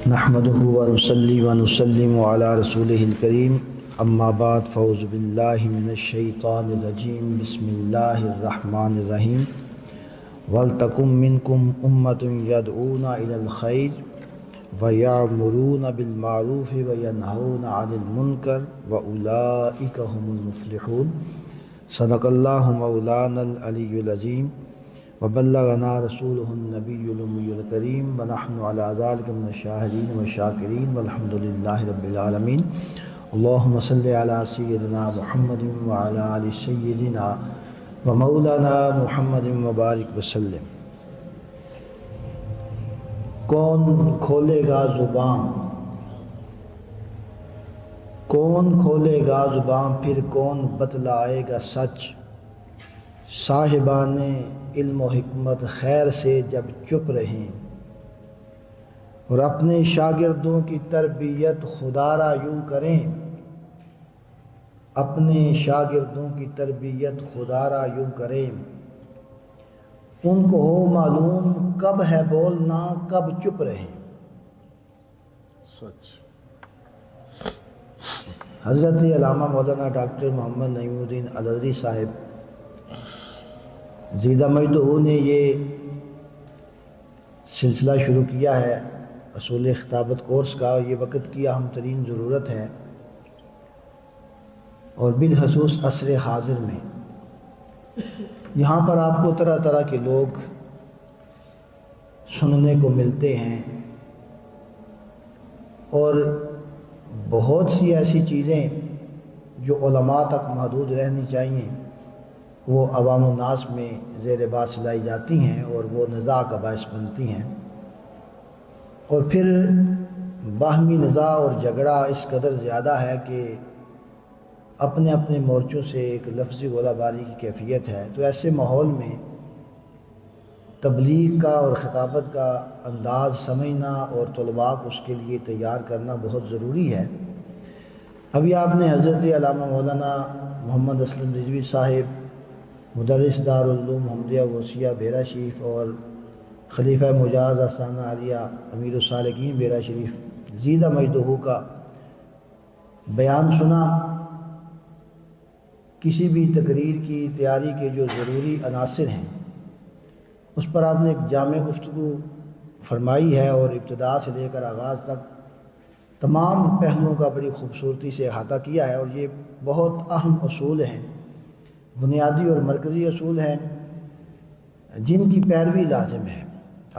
نحمده ونصلي ونسلم على رسوله الكريم اما بعد فاعوذ بالله من الشيطان الرجيم بسم الله الرحمن الرحيم ولتكن منكم أمة يدعون إلى الخير ويأمرون بالمعروف وينهون عن المنكر وأولئك هم المفلحون صدق الله مولانا العلي العظيم وبلغنا رسوله النبي الأمي الكريم ونحن على ذلك من الشاهدين والشاكرين والحمد لله رب العالمين اللهم صل على سيدنا محمد وعلى آل سيدنا ومولانا محمد مبارک وسلم۔ کون کھولے گا زبان، کون کھولے گا زبان، پھر کون بتلائے گا سچ۔ صاحبان علم و حکمت خیر سے جب چپ رہیں اور اپنے شاگردوں کی تربیت خدا را یوں کریں، اپنے شاگردوں کی تربیت خدا را یوں کریں، ان کو ہو معلوم کب ہے بولنا کب چپ رہیں۔ سچ۔ حضرت علامہ مولانا ڈاکٹر محمد نعیم الدین الازہری صاحب زیدہ مجدہ نے یہ سلسلہ شروع کیا ہے اصول خطابت کورس کا، اور یہ وقت کی اہم ترین ضرورت ہے، اور بالخصوص عصر حاضر میں یہاں پر آپ کو طرح طرح کے لوگ سننے کو ملتے ہیں، اور بہت سی ایسی چیزیں جو علماء تک محدود رہنی چاہیے وہ عوام الناس میں زیر بات لائی جاتی ہیں، اور وہ نزاع کا باعث بنتی ہیں، اور پھر باہمی نزاع اور جھگڑا اس قدر زیادہ ہے کہ اپنے اپنے مورچوں سے ایک لفظی گولہ باری کی کیفیت ہے۔ تو ایسے ماحول میں تبلیغ کا اور خطابت کا انداز سمجھنا اور طلباء کو اس کے لیے تیار کرنا بہت ضروری ہے۔ ابھی آپ نے حضرت علامہ مولانا محمد اسلم رضوی صاحب مدرس دارالعلوم محمدیہ غوثیہ بیرا شریف اور خلیفہ مجاز آستانہ عالیہ امیر السالکین بیرا شریف زیدہ مجدہ کا بیان سنا۔ کسی بھی تقریر کی تیاری کے جو ضروری عناصر ہیں اس پر آپ نے ایک جامع گفتگو فرمائی ہے، اور ابتدا سے لے کر آغاز تک تمام پہلوؤں کا بڑی خوبصورتی سے احاطہ کیا ہے، اور یہ بہت اہم اصول ہیں، بنیادی اور مرکزی اصول ہیں جن کی پیروی لازم ہے۔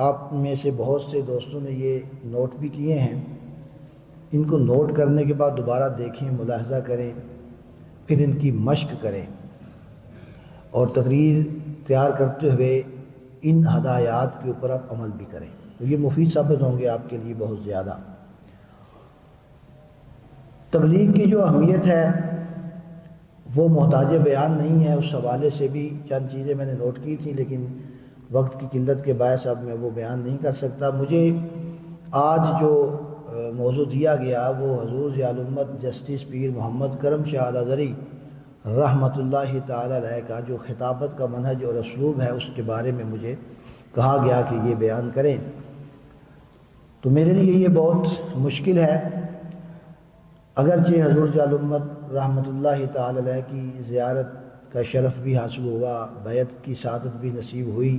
آپ میں سے بہت سے دوستوں نے یہ نوٹ بھی کیے ہیں، ان کو نوٹ کرنے کے بعد دوبارہ دیکھیں، ملاحظہ کریں، پھر ان کی مشق کریں، اور تقریر تیار کرتے ہوئے ان ہدایات کے اوپر آپ عمل بھی کریں، تو یہ مفید ثابت ہوں گے آپ کے لیے بہت زیادہ۔ تبلیغ کی جو اہمیت ہے وہ محتاج بیان نہیں ہے، اس حوالے سے بھی چند چیزیں میں نے نوٹ کی تھیں، لیکن وقت کی قلت کے باعث اب میں وہ بیان نہیں کر سکتا۔ مجھے آج جو موضوع دیا گیا وہ حضور ضیاء الامت جسٹس پیر محمد کرم شاہ الازہری رحمۃ اللہ تعالی علیہ کا جو خطابت کا منہج اور اسلوب ہے اس کے بارے میں مجھے کہا گیا کہ یہ بیان کریں، تو میرے لیے یہ بہت مشکل ہے۔ اگرچہ حضور ضیاء الامت رحمۃ اللہ تعالی علیہ کی زیارت کا شرف بھی حاصل ہوا، بیعت کی سعادت بھی نصیب ہوئی،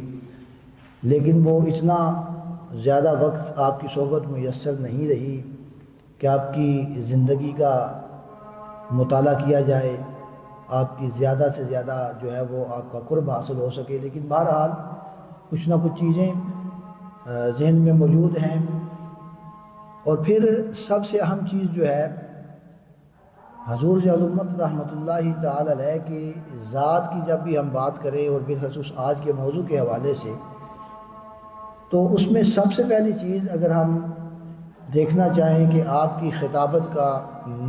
لیکن وہ اتنا زیادہ وقت آپ کی صحبت میسر نہیں رہی کہ آپ کی زندگی کا مطالعہ کیا جائے، آپ کی زیادہ سے زیادہ جو ہے وہ آپ کا قرب حاصل ہو سکے، لیکن بہرحال کچھ نہ کچھ چیزیں ذہن میں موجود ہیں۔ اور پھر سب سے اہم چیز جو ہے حضور ضیاء الامت رحمۃ اللہ تعالی علیہ کی ذات کی جب بھی ہم بات کریں، اور بالخصوص آج کے موضوع کے حوالے سے، تو اس میں سب سے پہلی چیز اگر ہم دیکھنا چاہیں کہ آپ کی خطابت کا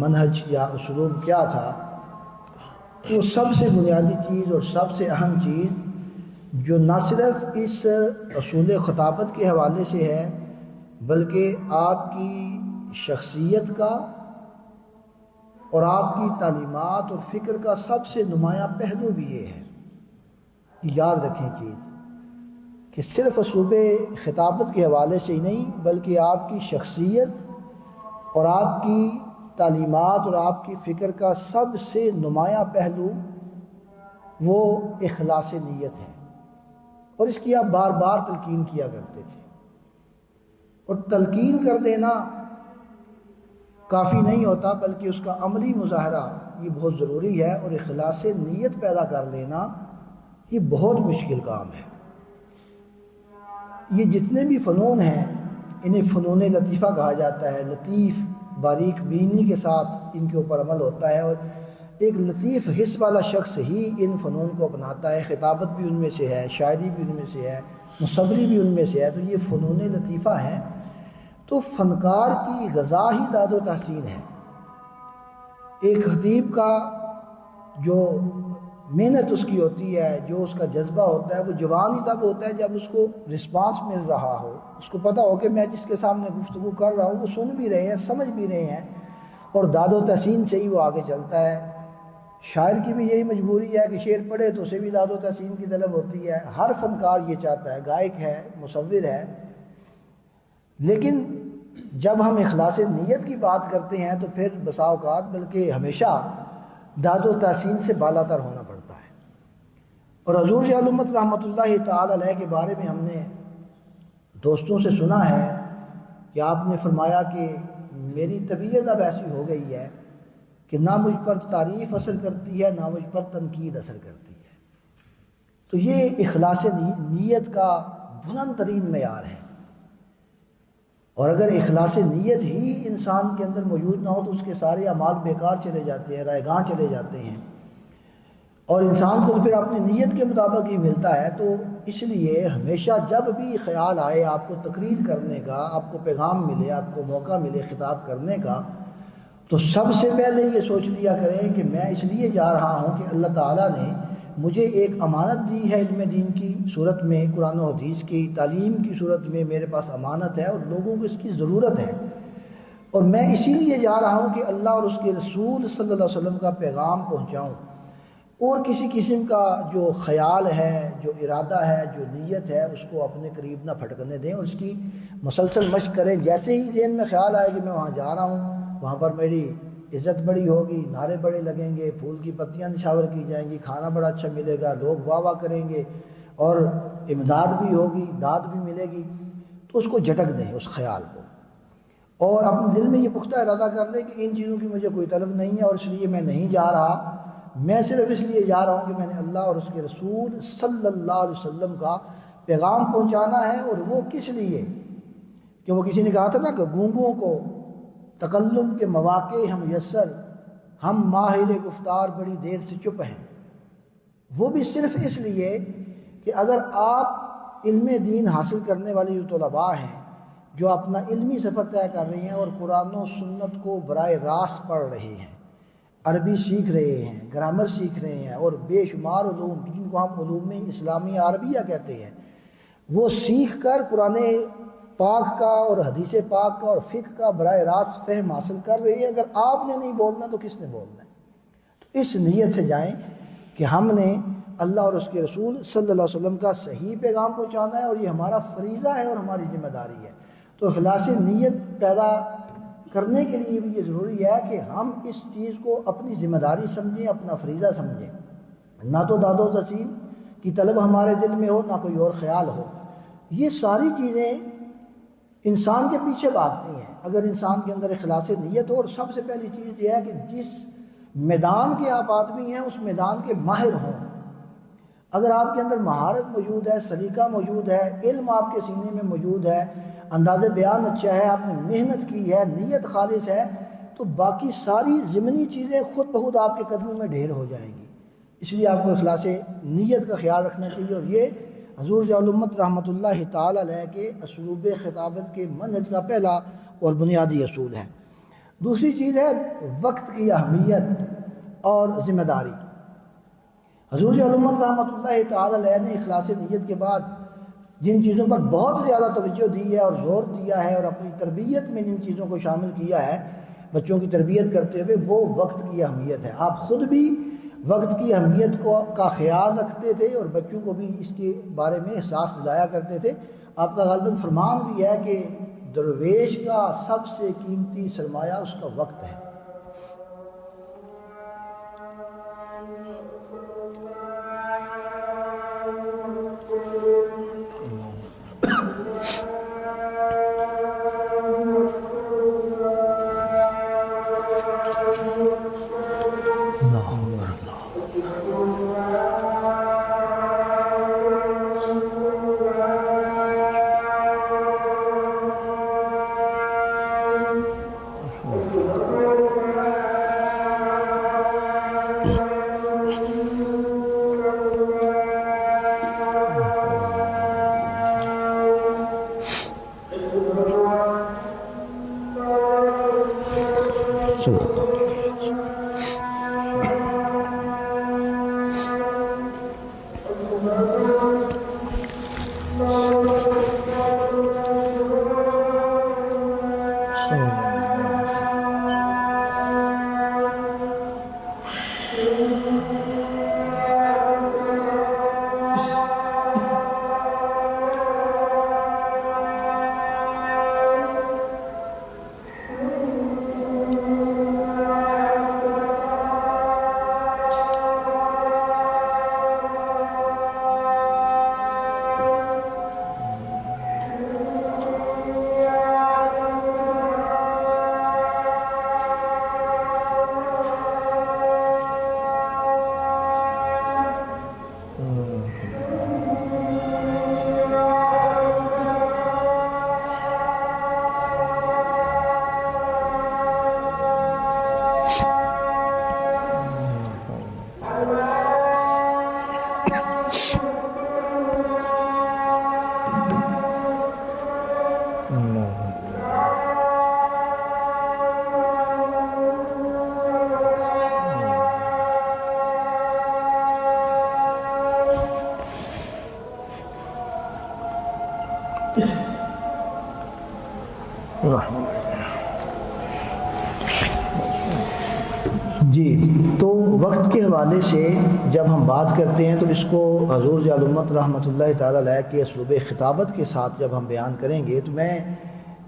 منہج یا اسلوب کیا تھا، تو سب سے بنیادی چیز اور سب سے اہم چیز جو نہ صرف اس اصول خطابت کے حوالے سے ہے بلکہ آپ کی شخصیت کا اور آپ کی تعلیمات اور فکر کا سب سے نمایاں پہلو بھی یہ ہے کہ یاد رکھیں چیز کہ صرف اسلوب خطابت کے حوالے سے ہی نہیں بلکہ آپ کی شخصیت اور آپ کی تعلیمات اور آپ کی فکر کا سب سے نمایاں پہلو وہ اخلاص نیت ہے، اور اس کی آپ بار بار تلقین کیا کرتے تھے، اور تلقین کر دینا کافی نہیں ہوتا بلکہ اس کا عملی مظاہرہ یہ بہت ضروری ہے، اور اخلاص نیت پیدا کر لینا یہ بہت مشکل کام ہے۔ یہ جتنے بھی فنون ہیں انہیں فنون لطیفہ کہا جاتا ہے، لطیف باریک بینی کے ساتھ ان کے اوپر عمل ہوتا ہے، اور ایک لطیف حس والا شخص ہی ان فنون کو اپناتا ہے۔ خطابت بھی ان میں سے ہے، شاعری بھی ان میں سے ہے، مصوری بھی ان میں سے ہے، تو یہ فنون لطیفہ ہیں۔ تو فنکار کی غذا ہی داد و تحسین ہے۔ ایک خطیب کا جو محنت اس کی ہوتی ہے، جو اس کا جذبہ ہوتا ہے، وہ جوان ہی تب ہوتا ہے جب اس کو رسپانس مل رہا ہو، اس کو پتہ ہو کہ میں جس کے سامنے گفتگو کر رہا ہوں وہ سن بھی رہے ہیں، سمجھ بھی رہے ہیں، اور داد و تحسین سے ہی وہ آگے چلتا ہے۔ شاعر کی بھی یہی مجبوری ہے کہ شعر پڑھے تو اسے بھی داد و تحسین کی طلب ہوتی ہے، ہر فنکار یہ چاہتا ہے، گائک ہے، مصور ہے۔ لیکن جب ہم اخلاص نیت کی بات کرتے ہیں تو پھر بسا اوقات بلکہ ہمیشہ داد و تحسین سے بالا تر ہونا پڑتا ہے۔ اور حضور امت رحمۃ اللہ تعالی علیہ کے بارے میں ہم نے دوستوں سے سنا ہے کہ آپ نے فرمایا کہ میری طبیعت اب ایسی ہو گئی ہے کہ نہ مجھ پر تعریف اثر کرتی ہے نہ مجھ پر تنقید اثر کرتی ہے۔ تو یہ اخلاص نیت کا بلند ترین معیار ہے، اور اگر اخلاص نیت ہی انسان کے اندر موجود نہ ہو تو اس کے سارے اعمال بیکار چلے جاتے ہیں، رائے گاں چلے جاتے ہیں، اور انسان کو تو پھر اپنی نیت کے مطابق ہی ملتا ہے۔ تو اس لیے ہمیشہ جب بھی خیال آئے آپ کو تقریر کرنے کا، آپ کو پیغام ملے، آپ کو موقع ملے خطاب کرنے کا، تو سب سے پہلے یہ سوچ لیا کریں کہ میں اس لیے جا رہا ہوں کہ اللہ تعالیٰ نے مجھے ایک امانت دی ہے، علم دین کی صورت میں، قرآن و حدیث کی تعلیم کی صورت میں میرے پاس امانت ہے، اور لوگوں کو اس کی ضرورت ہے، اور میں اسی لیے جا رہا ہوں کہ اللہ اور اس کے رسول صلی اللہ علیہ وسلم کا پیغام پہنچاؤں۔ اور کسی قسم کا جو خیال ہے، جو ارادہ ہے، جو نیت ہے، اس کو اپنے قریب نہ پھٹکنے دیں، اور اس کی مسلسل مشق کریں۔ جیسے ہی ذہن میں خیال آئے کہ میں وہاں جا رہا ہوں، وہاں پر میری عزت بڑی ہوگی، نعرے بڑے لگیں گے، پھول کی پتیاں نشاور کی جائیں گی، کھانا بڑا اچھا ملے گا، لوگ واہ واہ کریں گے، اور امداد بھی ہوگی، داد بھی ملے گی، تو اس کو جھٹک دیں اس خیال کو، اور اپنے دل میں یہ پختہ ارادہ کر لیں کہ ان چیزوں کی مجھے کوئی طلب نہیں ہے، اور اس لیے میں نہیں جا رہا، میں صرف اس لیے جا رہا ہوں کہ میں نے اللہ اور اس کے رسول صلی اللہ علیہ وسلم کا پیغام پہنچانا ہے۔ اور وہ کس لیے کہ وہ کسی نے کہا تھا نا کہ گونگوں کو تکلم کے مواقع ہم میسر، ہم ماہر گفتار بڑی دیر سے چپ ہیں۔ وہ بھی صرف اس لیے کہ اگر آپ علم دین حاصل کرنے والے جو طلباء ہیں، جو اپنا علمی سفر طے کر رہے ہیں اور قرآن و سنت کو براہ راست پڑھ رہے ہیں، عربی سیکھ رہے ہیں، گرامر سیکھ رہے ہیں، اور بے شمار علوم جن کو ہم علوم اسلامی عربیہ کہتے ہیں، وہ سیکھ کر قرآن پاک کا اور حدیث پاک کا اور فقہ کا براہ راست فہم حاصل کر رہے ہیں۔ اگر آپ نے نہیں بولنا تو کس نے بولنا ہے؟ تو اس نیت سے جائیں کہ ہم نے اللہ اور اس کے رسول صلی اللہ علیہ وسلم کا صحیح پیغام پہنچانا ہے، اور یہ ہمارا فریضہ ہے اور ہماری ذمہ داری ہے۔ تو اخلاص نیت پیدا کرنے کے لیے بھی یہ ضروری ہے کہ ہم اس چیز کو اپنی ذمہ داری سمجھیں، اپنا فریضہ سمجھیں، نہ تو داد و تحسین کی طلب ہمارے دل میں ہو، نہ کوئی اور خیال ہو۔ یہ ساری چیزیں انسان کے پیچھے بھاگتی ہیں اگر انسان کے اندر اخلاص نیت ہو۔ اور سب سے پہلی چیز یہ ہے کہ جس میدان کے آپ آدمی ہیں اس میدان کے ماہر ہوں۔ اگر آپ کے اندر مہارت موجود ہے، سلیقہ موجود ہے، علم آپ کے سینے میں موجود ہے، انداز بیان اچھا ہے، آپ نے محنت کی ہے، نیت خالص ہے، تو باقی ساری ضمنی چیزیں خود بخود آپ کے قدموں میں ڈھیر ہو جائیں گی۔ اس لیے آپ کو اخلاص نیت کا خیال رکھنا چاہیے، اور یہ حضور امت رحمۃ اللہ تعالی علیہ کے اسلوب خطابت کے منہج کا پہلا اور بنیادی اصول ہے۔ دوسری چیز ہے وقت کی اہمیت اور ذمہ داری۔ حضور امت رحمۃ اللہ تعالی علیہ نے اخلاص نیت کے بعد جن چیزوں پر بہت زیادہ توجہ دی ہے اور زور دیا ہے اور اپنی تربیت میں جن چیزوں کو شامل کیا ہے بچوں کی تربیت کرتے ہوئے، وہ وقت کی اہمیت ہے۔ آپ خود بھی وقت کی اہمیت کا خیال رکھتے تھے اور بچوں کو بھی اس کے بارے میں احساس دلایا کرتے تھے۔ آپ کا غالباً فرمان بھی ہے کہ درویش کا سب سے قیمتی سرمایہ اس کا وقت ہے۔ جی، تو وقت کے حوالے سے جب ہم بات کرتے ہیں تو اس کو حضور جعل امت رحمۃ اللہ تعالیٰ علیہ کے اسلوب خطابت کے ساتھ جب ہم بیان کریں گے تو میں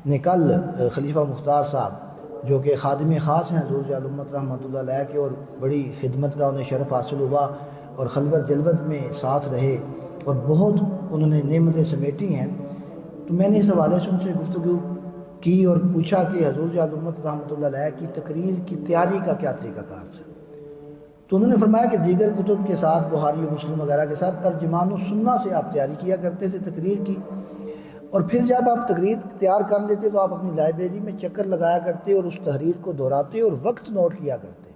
نے کل خلیفہ مختار صاحب جو کہ خادم خاص ہیں حضور جعل امت رحمۃ اللہ علیہ کے اور بڑی خدمت کا انہیں شرف حاصل ہوا اور خلوت جلوت میں ساتھ رہے اور بہت انہوں نے نعمتیں سمیٹی ہیں، تو میں نے اس حوالے سے ان سے گفتگو کی اور پوچھا کہ حضور جعل امت رحمۃ اللہ علیہ کی تقریر کی تیاری کا کیا طریقہ کار تھا؟ تو انہوں نے فرمایا کہ دیگر کتب کے ساتھ بخاری و مسلم وغیرہ کے ساتھ ترجمان السنہ سے آپ تیاری کیا کرتے تھے تقریر کی، اور پھر جب آپ تقریر تیار کر لیتے تو آپ اپنی لائبریری میں چکر لگایا کرتے اور اس تحریر کو دہراتے اور وقت نوٹ کیا کرتے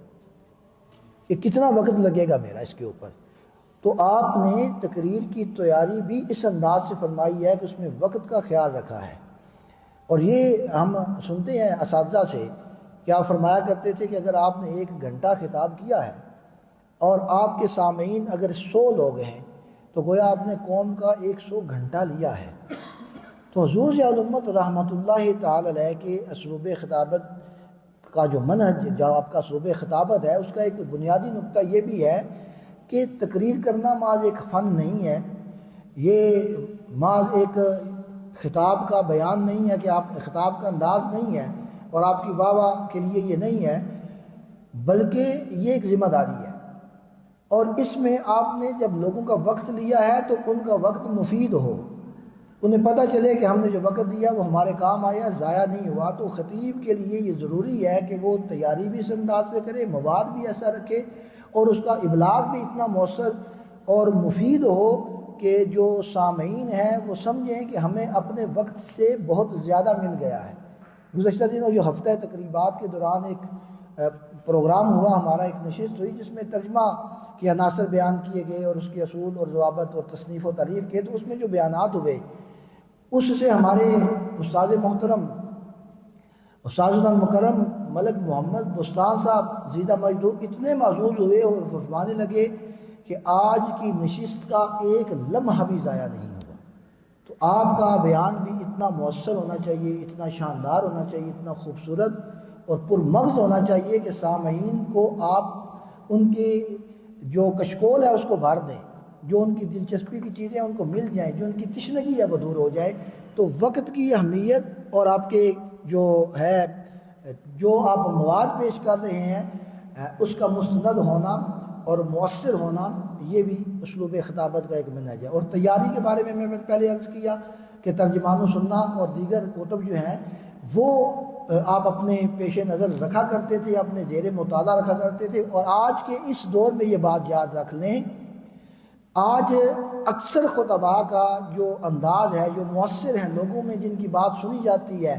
کہ کتنا وقت لگے گا میرا اس کے اوپر۔ تو آپ نے تقریر کی تیاری بھی اس انداز سے فرمائی ہے کہ اس میں وقت کا خیال رکھا ہے، اور یہ ہم سنتے ہیں اساتذہ سے کہ آپ فرمایا کرتے تھے کہ اگر آپ نے 1 گھنٹہ خطاب کیا ہے اور آپ کے سامعین اگر 100 لوگ ہیں تو گویا آپ نے قوم کا 100 گھنٹہ لیا ہے۔ تو حضور جعل امت رحمۃ اللہ تعالی علیہ کے اسلوب خطابت کا جو منہج، جو آپ کا اسلوب خطابت ہے، اس کا ایک بنیادی نقطہ یہ بھی ہے کہ تقریر کرنا محض ایک فن نہیں ہے، یہ محض ایک خطاب کا بیان نہیں ہے کہ آپ خطاب کا انداز نہیں ہے اور آپ کی واہ واہ کے لیے یہ نہیں ہے، بلکہ یہ ایک ذمہ داری ہے، اور اس میں آپ نے جب لوگوں کا وقت لیا ہے تو ان کا وقت مفید ہو، انہیں پتہ چلے کہ ہم نے جو وقت دیا وہ ہمارے کام آیا، ضائع نہیں ہوا۔ تو خطیب کے لیے یہ ضروری ہے کہ وہ تیاری بھی اس انداز سے کرے، مواد بھی ایسا رکھے اور اس کا ابلاغ بھی اتنا مؤثر اور مفید ہو کہ جو سامعین ہیں وہ سمجھیں کہ ہمیں اپنے وقت سے بہت زیادہ مل گیا ہے۔ گزشتہ دنوں جو ہفتہ تقریبات کے دوران ایک پروگرام ہوا، ہمارا ایک نشست ہوئی جس میں ترجمہ کے عناصر بیان کیے گئے اور اس کے اصول اور ضوابط اور تصنیف و تعریف کے، تو اس میں جو بیانات ہوئے اس سے ہمارے استاد محترم استاد المکرم ملک محمد بستان صاحب زیدہ مجدو اتنے معزوز ہوئے اور فرمانے لگے کہ آج کی نشست کا ایک لمحہ بھی ضائع نہیں ہوگا۔ تو آپ کا بیان بھی اتنا مؤثر ہونا چاہیے، اتنا شاندار ہونا چاہیے، اتنا خوبصورت اور پرمغز ہونا چاہیے کہ سامعین کو آپ ان کے جو کشکول ہے اس کو بھر دیں، جو ان کی دلچسپی کی چیزیں ان کو مل جائیں، جو ان کی تشنگی ہے وہ دور ہو جائے، تو وقت کی اہمیت اور آپ کے جو ہے جو آپ مواد پیش کر رہے ہیں اس کا مستند ہونا اور مؤثر ہونا، یہ بھی اسلوب خطابت کا ایک منہج ہے۔ اور تیاری کے بارے میں میں پہلے عرض کیا کہ ترجمان السنہ اور دیگر کتب جو ہیں وہ آپ اپنے پیش نظر رکھا کرتے تھے، اپنے زیر مطالعہ رکھا کرتے تھے۔ اور آج کے اس دور میں یہ بات یاد رکھ لیں، آج اکثر خطباء کا جو انداز ہے، جو مؤثر ہیں، لوگوں میں جن کی بات سنی جاتی ہے،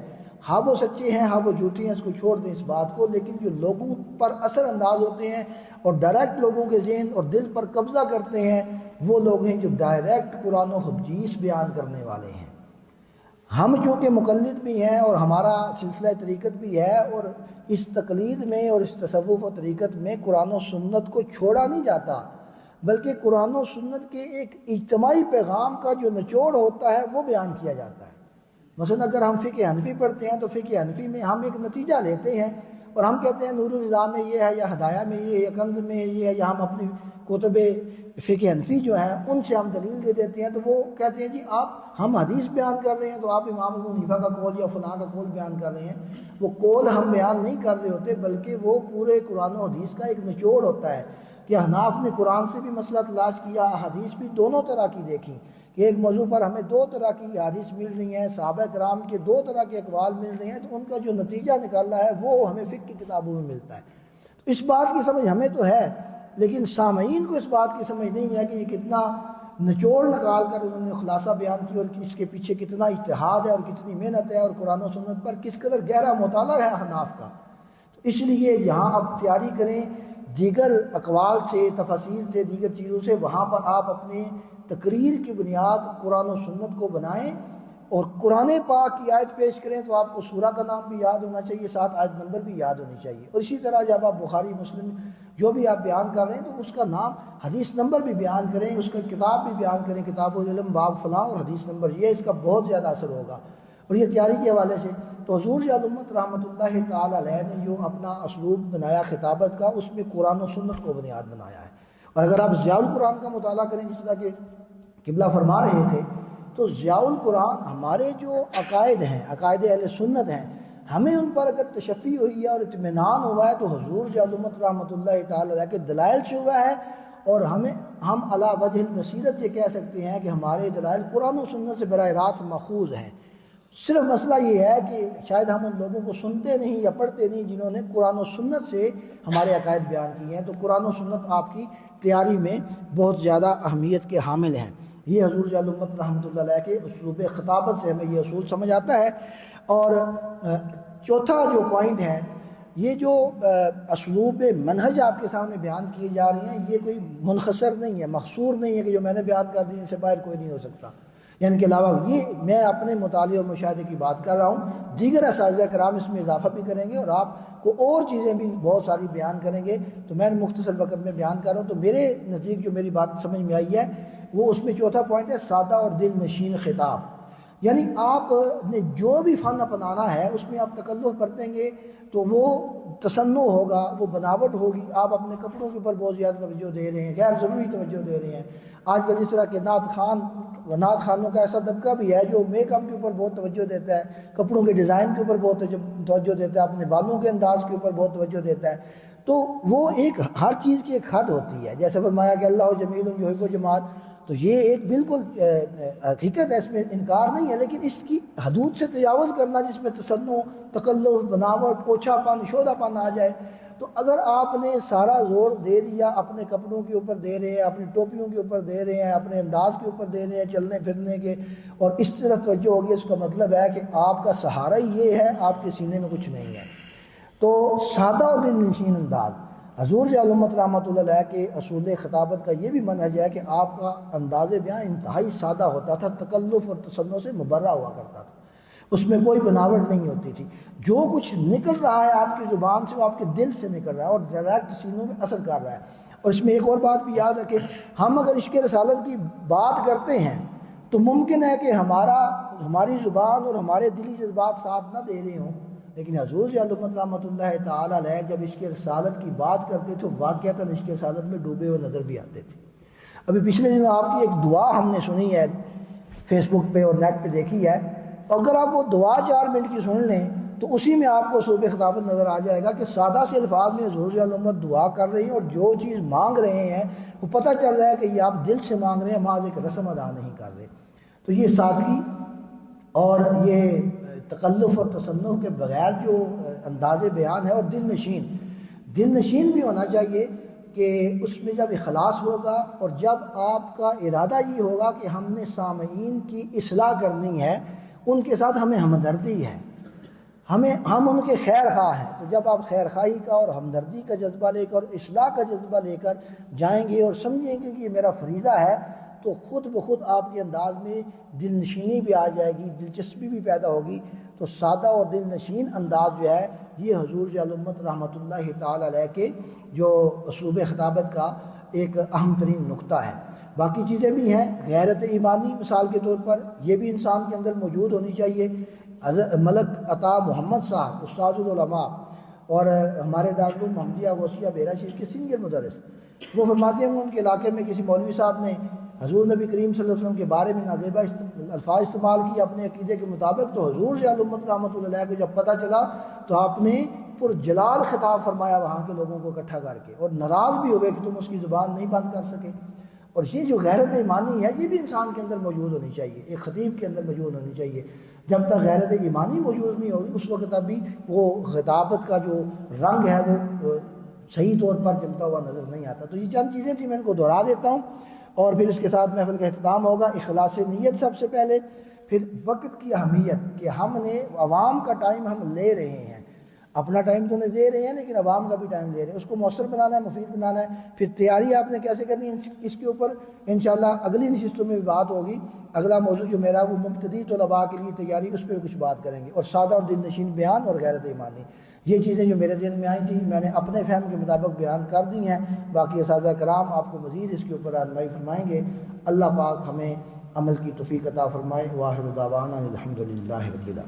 ہاں وہ سچے ہیں ہاں وہ جھوٹے ہیں، اس کو چھوڑ دیں اس بات کو، لیکن جو لوگوں پر اثر انداز ہوتے ہیں اور ڈائریکٹ لوگوں کے ذہن اور دل پر قبضہ کرتے ہیں، وہ لوگ ہیں جو ڈائریکٹ قرآن و حدیث بیان کرنے والے ہیں۔ ہم چونکہ مقلد بھی ہیں اور ہمارا سلسلہ طریقت بھی ہے، اور اس تقلید میں اور اس تصوف و طریقت میں قرآن و سنت کو چھوڑا نہیں جاتا، بلکہ قرآن و سنت کے ایک اجتماعی پیغام کا جو نچوڑ ہوتا ہے وہ بیان کیا جاتا ہے۔ مثلا اگر ہم فقہ حنفی پڑھتے ہیں تو فقہ حنفی میں ہم ایک نتیجہ لیتے ہیں اور ہم کہتے ہیں نور النظام میں یہ ہے، یا ہدایہ میں یہ ہے، یا کنز میں یہ ہے، یا ہم اپنی کتب فقہ حنفی جو ہیں ان سے ہم دلیل دے دیتے ہیں، تو وہ کہتے ہیں جی ہم حدیث بیان کر رہے ہیں تو آپ امام ابو حنیفہ کا قول یا فلاں کا قول بیان کر رہے ہیں۔ وہ قول ہم بیان نہیں کر رہے ہوتے، بلکہ وہ پورے قرآن و حدیث کا ایک نچوڑ ہوتا ہے کہ احناف نے قرآن سے بھی مسئلہ تلاش کیا، حدیث بھی دونوں طرح کی دیکھی کہ ایک موضوع پر ہمیں دو طرح کی حدیث مل رہی ہیں، صحابہ کرام کے دو طرح کے اقوال مل رہے ہیں، تو ان کا جو نتیجہ نکالا ہے وہ ہمیں فقہ کی کتابوں میں ملتا ہے۔ تو اس بات کی سمجھ ہمیں تو ہے، لیکن سامعین کو اس بات کی سمجھ نہیں ہے کہ یہ کتنا نچوڑ نکال کر انہوں نے خلاصہ بیان کی، اور اس کے پیچھے کتنا اجتہاد ہے اور کتنی محنت ہے، اور قرآن و سنت پر کس قدر گہرا مطالعہ ہے احناف کا۔ تو اس لیے جہاں آپ تیاری کریں دیگر اقوال سے، تفاسیر سے، دیگر چیزوں سے، وہاں پر آپ اپنے تقریر کی بنیاد قرآن و سنت کو بنائیں اور قرآن پاک کی آیت پیش کریں تو آپ کو سورہ کا نام بھی یاد ہونا چاہیے، ساتھ آیت نمبر بھی یاد ہونی چاہیے۔ اور اسی طرح جب آپ بخاری مسلم جو بھی آپ بیان کر رہے ہیں تو اس کا نام حدیث نمبر بھی بیان کریں، اس کا کتاب بھی بیان کریں، کتاب العلم باب فلاں اور حدیث نمبر، یہ اس کا بہت زیادہ اثر ہوگا۔ اور یہ تیاری کے حوالے سے تو حضور امت رحمۃ اللہ تعالی علیہ نے جو اپنا اسلوب بنایا خطابت کا، اس میں قرآن و سنت کو بنیاد بنایا ہے۔ اور اگر آپ ضیاء القرآن کا مطالعہ کریں، جس طرح کہ قبلہ فرما رہے تھے، تو ضیاء القرآن ہمارے جو عقائد ہیں، عقائد اہل سنت ہیں، ہمیں ان پر اگر تشفی ہوئی ہے اور اطمینان ہوا ہے تو حضور امت رحمۃ اللہ تعالی علیہ کے دلائل سے ہوا ہے، اور ہم علی وجہ البصیرت یہ کہہ سکتے ہیں کہ ہمارے دلائل قرآن و سنت سے براہ راست ماخوذ ہیں۔ صرف مسئلہ یہ ہے کہ شاید ہم ان لوگوں کو سنتے نہیں یا پڑھتے نہیں جنہوں نے قرآن و سنت سے ہمارے عقائد بیان کیے ہیں۔ تو قرآن و سنت آپ کی تیاری میں بہت زیادہ اہمیت کے حامل ہیں۔ یہ حضور امت رحمۃ اللہ علیہ کے اسلوب خطابت سے ہمیں یہ اصول سمجھ آتا ہے۔ اور چوتھا جو پوائنٹ ہے، یہ جو اسلوب منہج آپ کے سامنے بیان کیے جا رہے ہیں، یہ کوئی منحصر نہیں ہے، محصور نہیں ہے کہ جو میں نے بیان کر دی ان سے باہر کوئی نہیں ہو سکتا، یعنی کہ علاوہ یہ میں اپنے مطالعے اور مشاہدے کی بات کر رہا ہوں، دیگر اساتذہ کرام اس میں اضافہ بھی کریں گے اور آپ کو اور چیزیں بھی بہت ساری بیان کریں گے، تو میں مختصر وقت میں بیان کر رہا ہوں۔ تو میرے نزدیک جو میری بات سمجھ میں آئی ہے وہ اس میں چوتھا پوائنٹ ہے سادہ اور دل نشین خطاب، یعنی آپ نے جو بھی فن اپنانا ہے اس میں آپ تکلف برتیں گے تو وہ تصنع ہوگا، وہ بناوٹ ہوگی۔ آپ اپنے کپڑوں کے اوپر بہت زیادہ توجہ دے رہے ہیں، غیر ضروری توجہ دے رہے ہیں۔ آج کل جس طرح کے نعت خانوں کا ایسا طبقہ بھی ہے جو میک اپ کے اوپر بہت توجہ دیتا ہے، کپڑوں کے ڈیزائن کے اوپر بہت توجہ دیتا ہے، اپنے بالوں کے انداز کے اوپر بہت توجہ دیتا ہے۔ تو وہ ایک ہر چیز کی ایک حد ہوتی ہے، جیسے فرمایا کہ اللہ جمیل یحب جماعت، تو یہ ایک بالکل حقیقت ہے، اس میں انکار نہیں ہے، لیکن اس کی حدود سے تجاوز کرنا جس میں تصنع، تکلف، بناوٹ، اوچھا پن، شودہ پن آ جائے، تو اگر آپ نے سارا زور دے دیا اپنے کپڑوں کے اوپر دے رہے ہیں، اپنی ٹوپیوں کے اوپر دے رہے ہیں، اپنے انداز کے اوپر دے رہے ہیں، چلنے پھرنے کے، اور اس طرف توجہ ہوگی، اس کا مطلب ہے کہ آپ کا سہارا ہی یہ ہے، آپ کے سینے میں کچھ نہیں ہے۔ تو سادہ اور دل نشین انداز، حضور امت رحمۃ اللہ علیہ کے اصول خطابت کا یہ بھی منہج ہے کہ آپ کا انداز بیان انتہائی سادہ ہوتا تھا، تکلف اور تصنع سے مبرہ ہوا کرتا تھا، اس میں کوئی بناوٹ نہیں ہوتی تھی۔ جو کچھ نکل رہا ہے آپ کی زبان سے وہ آپ کے دل سے نکل رہا ہے اور ڈائریکٹ سینوں میں اثر کر رہا ہے۔ اور اس میں ایک اور بات بھی یاد رکھیں، ہم اگر عشق رسالت کی بات کرتے ہیں تو ممکن ہے کہ ہماری زبان اور ہمارے دلی جذبات ساتھ نہ دے رہے ہوں، لیکن حضور ضیاء الامت رحمۃ اللہ تعالی علیہ جب عشق رسالت کی بات کرتے تو واقعتاً عشق رسالت میں ڈوبے ہوئے نظر بھی آتے تھے۔ ابھی پچھلے دنوں آپ کی ایک دعا ہم نے سنی ہے، فیس بک پہ اور نیٹ پہ دیکھی ہے، اگر آپ وہ دعا 4 منٹ کی سن لیں تو اسی میں آپ کو اسلوب خطابت نظر آ جائے گا کہ سادہ سے الفاظ میں حضور ضیاء الامت دعا کر رہی ہیں، اور جو چیز مانگ رہے ہیں وہ پتہ چل رہا ہے کہ یہ آپ دل سے مانگ رہے ہیں، محض ایک رسم ادا نہیں کر رہے۔ تو یہ سادگی اور یہ تکلف اور تصنف کے بغیر جو انداز بیان ہے، اور دل نشین بھی ہونا چاہیے کہ اس میں جب اخلاص ہوگا اور جب آپ کا ارادہ یہ ہوگا کہ ہم نے سامعین کی اصلاح کرنی ہے، ان کے ساتھ ہمیں ہمدردی ہے، ہم ان کے خیر خواہ ہیں، تو جب آپ خیر خواہی کا اور ہمدردی کا جذبہ لے کر اور اصلاح کا جذبہ لے کر جائیں گے اور سمجھیں گے کہ یہ میرا فریضہ ہے، تو خود بخود آپ کے انداز میں دل نشینی بھی آ جائے گی، دلچسپی بھی پیدا ہوگی۔ تو سادہ اور دل نشین انداز جو ہے یہ حضور ضیاء الامت رحمۃ اللہ تعالی علیہ کے جو اسلوب خطابت کا ایک اہم ترین نقطہ ہے۔ باقی چیزیں بھی ہیں، غیرت ایمانی مثال کے طور پر یہ بھی انسان کے اندر موجود ہونی چاہیے۔ ملک عطا محمد صاحب استاد العلماء اور ہمارے دارالعلوم محمدیہ غوثیہ بیرا شریف کے سینئر مدرس، وہ فرماتے ہیں کہ ان کے علاقے میں کسی مولوی صاحب نے حضور نبی کریم صلی اللہ علیہ وسلم کے بارے میں نازیبا الفاظ استعمال کیے اپنے عقیدے کے مطابق، تو حضور ضیاء الامت رحمۃ اللہ علیہ کو جب پتہ چلا تو آپ نے پرجلال خطاب فرمایا وہاں کے لوگوں کو اکٹھا کر کے، اور ناراض بھی ہوئے کہ تم اس کی زبان نہیں بند کر سکے۔ اور یہ جو غیرت ایمانی ہے یہ بھی انسان کے اندر موجود ہونی چاہیے، ایک خطیب کے اندر موجود ہونی چاہیے۔ جب تک غیرت ایمانی موجود نہیں ہوگی اس وقت ابھی وہ خطابت کا جو رنگ ہے وہ صحیح طور پر جمتا ہوا نظر نہیں آتا۔ تو یہ چند چیزیں تھیں، میں ان کو دہرا دیتا ہوں اور پھر اس کے ساتھ محفل کا اختتام ہوگا۔ اخلاص نیت سب سے پہلے، پھر وقت کی اہمیت کہ ہم نے عوام کا ٹائم ہم لے رہے ہیں، اپنا ٹائم تو نہیں دے رہے ہیں لیکن عوام کا بھی ٹائم لے رہے ہیں، اس کو مؤثر بنانا ہے، مفید بنانا ہے۔ پھر تیاری آپ نے کیسے کرنی ہے، اس کے اوپر انشاءاللہ اگلی نشستوں میں بھی بات ہوگی۔ اگلا موضوع جو میرا وہ مبتدی طلباء کے لیے تیاری، اس پہ بھی کچھ بات کریں گے، اور سادہ اور دل نشین بیان اور غیرت ایمانی، یہ چیزیں جو میرے ذہن میں آئی تھیں میں نے اپنے فہم کے مطابق بیان کر دی ہیں۔ باقی اساتذہ کرام آپ کو مزید اس کے اوپر رہنمائی فرمائیں گے۔ اللہ پاک ہمیں عمل کی توفیق عطا فرمائے۔ واخر دعوانا الحمدللہ رب العالمین۔